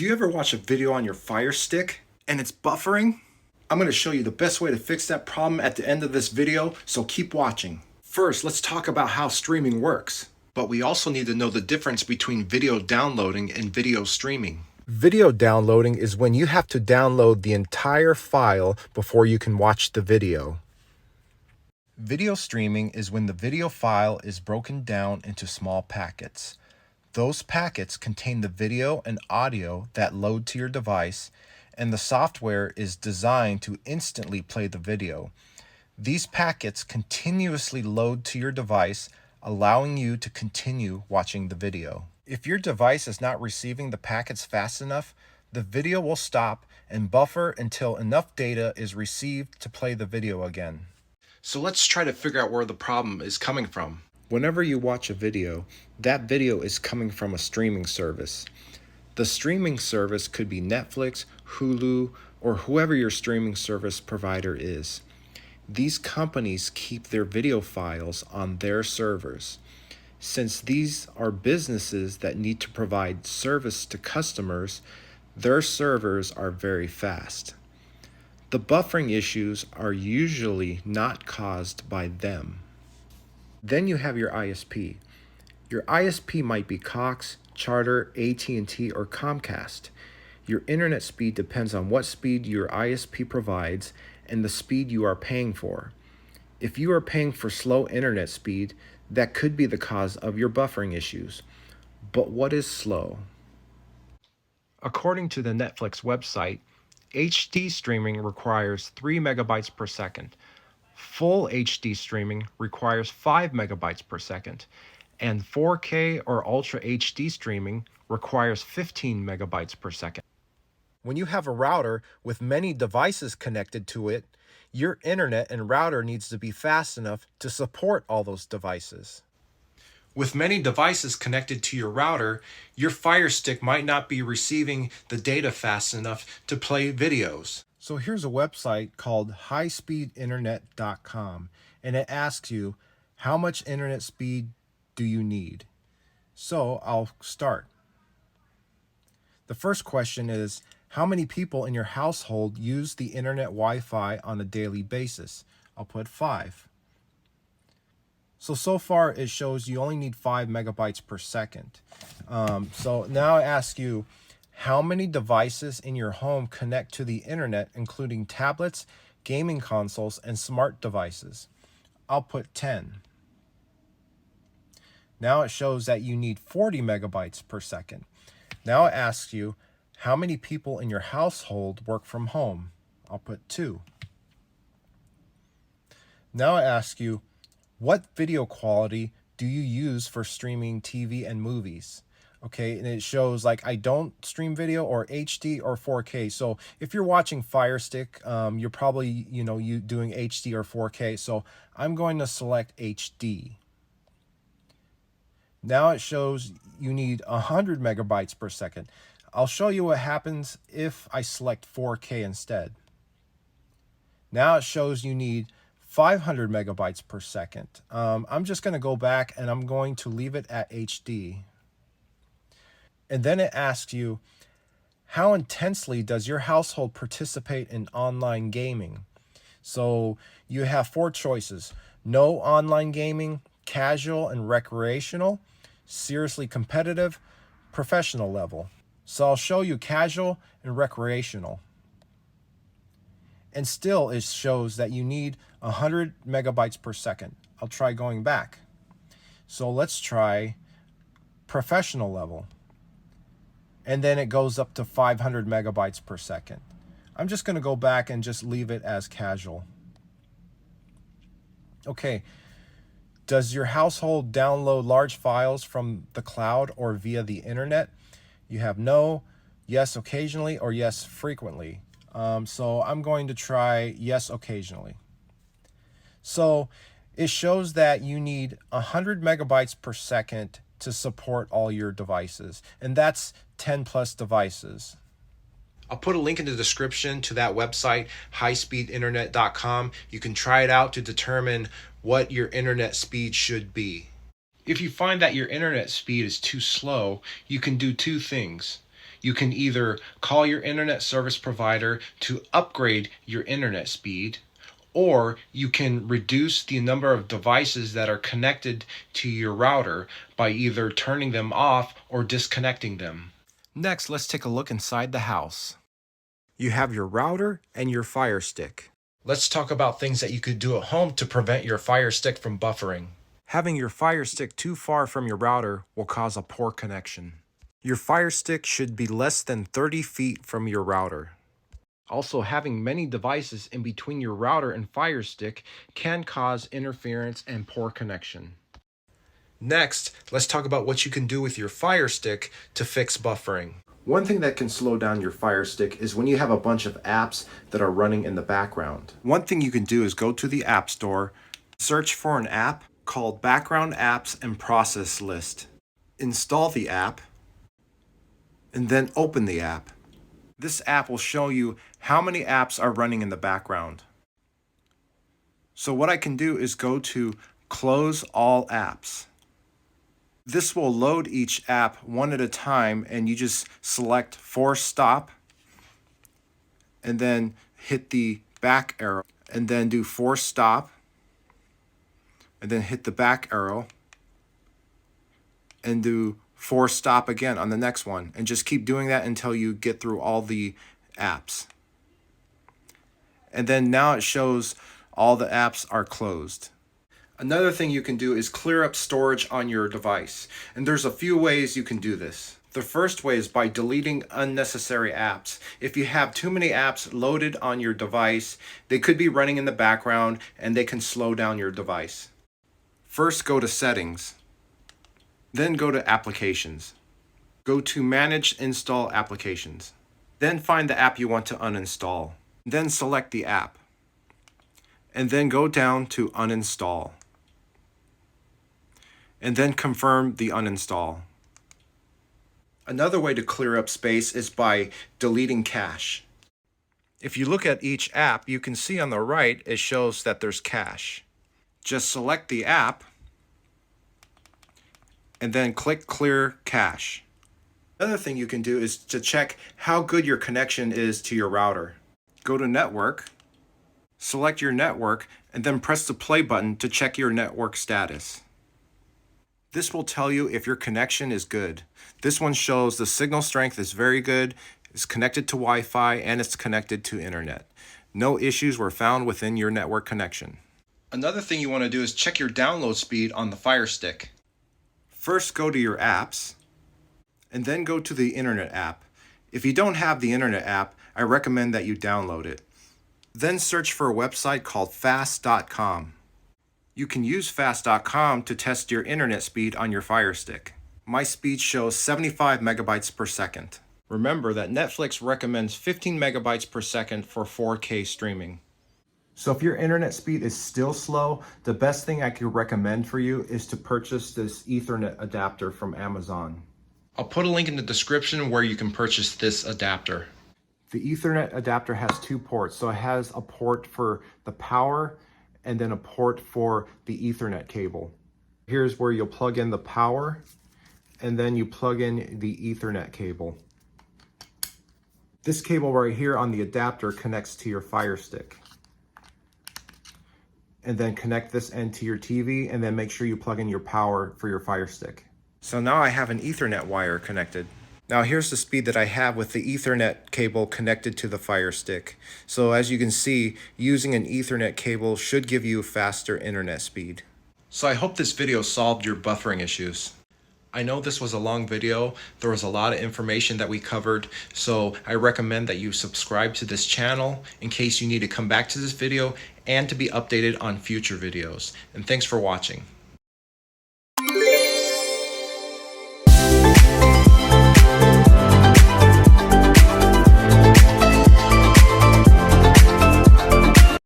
Do you ever watch a video on your Fire Stick and it's buffering? I'm going to show you the best way to fix that problem at the end of this video, so keep watching. First, let's talk about how streaming works. But we also need to know the difference between video downloading and video streaming. Video downloading is when you have to download the entire file before you can watch the video. Video streaming is when the video file is broken down into small packets. Those packets contain the video and audio that load to your device, and the software is designed to instantly play the video. These packets continuously load to your device, allowing you to continue watching the video. If your device is not receiving the packets fast enough, the video will stop and buffer until enough data is received to play the video again. So let's try to figure out where the problem is coming from. Whenever you watch a video, that video is coming from a streaming service. The streaming service could be Netflix, Hulu, or whoever your streaming service provider is. These companies keep their video files on their servers. Since these are businesses that need to provide service to customers, their servers are very fast. The buffering issues are usually not caused by them. Then you have your ISP. Your ISP might be Cox, Charter, AT&T, or Comcast. Your internet speed depends on what speed your ISP provides and the speed you are paying for. If you are paying for slow internet speed, that could be the cause of your buffering issues. But what is slow? According to the Netflix website, HD streaming requires 3 megabytes per second. Full HD streaming requires 5 megabytes per second, and 4K or Ultra HD streaming requires 15 megabytes per second. When you have a router with many devices connected to it, your internet and router needs to be fast enough to support all those devices. With many devices connected to your router, your Fire Stick might not be receiving the data fast enough to play videos. So here's a website called highspeedinternet.com, and it asks you, how much internet speed do you need? So I'll start. The first question is, how many people in your household use the internet Wi-Fi on a daily basis? I'll put 5. So far it shows you only need 5 megabytes per second. So now I ask you, how many devices in your home connect to the internet, including tablets, gaming consoles, and smart devices? I'll put 10. Now it shows that you need 40 megabytes per second. Now it asks you, how many people in your household work from home? I'll put 2. Now I ask you, what video quality do you use for streaming TV and movies? Okay, and it shows like I don't stream video or HD or 4K. So if you're watching Fire Stick, you're probably, you doing HD or 4K. So I'm going to select HD. Now it shows you need 100 megabytes per second. I'll show you what happens if I select 4K instead. Now it shows you need 500 megabytes per second. I'm just going to go back and I'm going to leave it at HD. And then it asks you, how intensely does your household participate in online gaming? So you have 4 choices: no online gaming, casual and recreational, seriously competitive, professional level. So I'll show you casual and recreational. And still it shows that you need 100 megabytes per second. I'll try going back. So let's try professional level. And then it goes up to 500 megabytes per second. I'm just going to go back and just leave it as casual. Okay. Does your household download large files from the cloud or via the internet? You have no, yes occasionally, or yes frequently. So I'm going to try yes occasionally. So it shows that you need 100 megabytes per second to support all your devices, and that's 10 plus devices. I'll put a link in the description to that website, highspeedinternet.com. You can try it out to determine what your internet speed should be. If you find that your internet speed is too slow, you can do 2 things. You can either call your internet service provider to upgrade your internet speed, or you can reduce the number of devices that are connected to your router by either turning them off or disconnecting them. Next, let's take a look inside the house. You have your router and your Fire Stick. Let's talk about things that you could do at home to prevent your Fire Stick from buffering. Having your Fire Stick too far from your router will cause a poor connection. Your Fire Stick should be less than 30 feet from your router. Also, having many devices in between your router and Fire Stick can cause interference and poor connection. Next, let's talk about what you can do with your Fire Stick to fix buffering. One thing that can slow down your Fire Stick is when you have a bunch of apps that are running in the background. One thing you can do is go to the App Store, search for an app called Background Apps and Process List. Install the app, and then open the app. This app will show you how many apps are running in the background. So what I can do is go to Close All Apps. This will load each app one at a time, and you just select Force Stop and then hit the back arrow and then do Force Stop and then hit the back arrow and do Force Stop again on the next one, and just keep doing that until you get through all the apps. And then now it shows all the apps are closed. Another thing you can do is clear up storage on your device. And there's a few ways you can do this. The first way is by deleting unnecessary apps. If you have too many apps loaded on your device, they could be running in the background and they can slow down your device. First, go to Settings. Then go to Applications. Go to Manage Install Applications. Then find the app you want to uninstall. Then select the app. And then go down to Uninstall. And then confirm the uninstall. Another way to clear up space is by deleting cache. If you look at each app, you can see on the right it shows that there's cache. Just select the app and then click Clear Cache. Another thing you can do is to check how good your connection is to your router. Go to Network, select your network, and then press the play button to check your network status. This will tell you if your connection is good. This one shows the signal strength is very good, it's connected to Wi-Fi, and it's connected to internet. No issues were found within your network connection. Another thing you want to do is check your download speed on the Fire Stick. First, go to your apps, and then go to the Internet app. If you don't have the Internet app, I recommend that you download it. Then search for a website called fast.com. You can use fast.com to test your internet speed on your Fire Stick. My speed shows 75 megabytes per second. Remember that Netflix recommends 15 megabytes per second for 4K streaming. So if your internet speed is still slow, the best thing I could recommend for you is to purchase this Ethernet adapter from Amazon. I'll put a link in the description where you can purchase this adapter. The Ethernet adapter has two ports, so it has a port for the power and then a port for the Ethernet cable. Here's where you'll plug in the power, and then you plug in the Ethernet cable. This cable right here on the adapter connects to your Fire Stick. And then connect this end to your TV, and then make sure you plug in your power for your Fire Stick. So now I have an Ethernet wire connected. Now here's the speed that I have with the Ethernet cable connected to the Fire Stick. So as you can see, using an Ethernet cable should give you faster internet speed. So I hope this video solved your buffering issues. I know this was a long video, there was a lot of information that we covered, so I recommend that you subscribe to this channel in case you need to come back to this video and to be updated on future videos. And thanks for watching.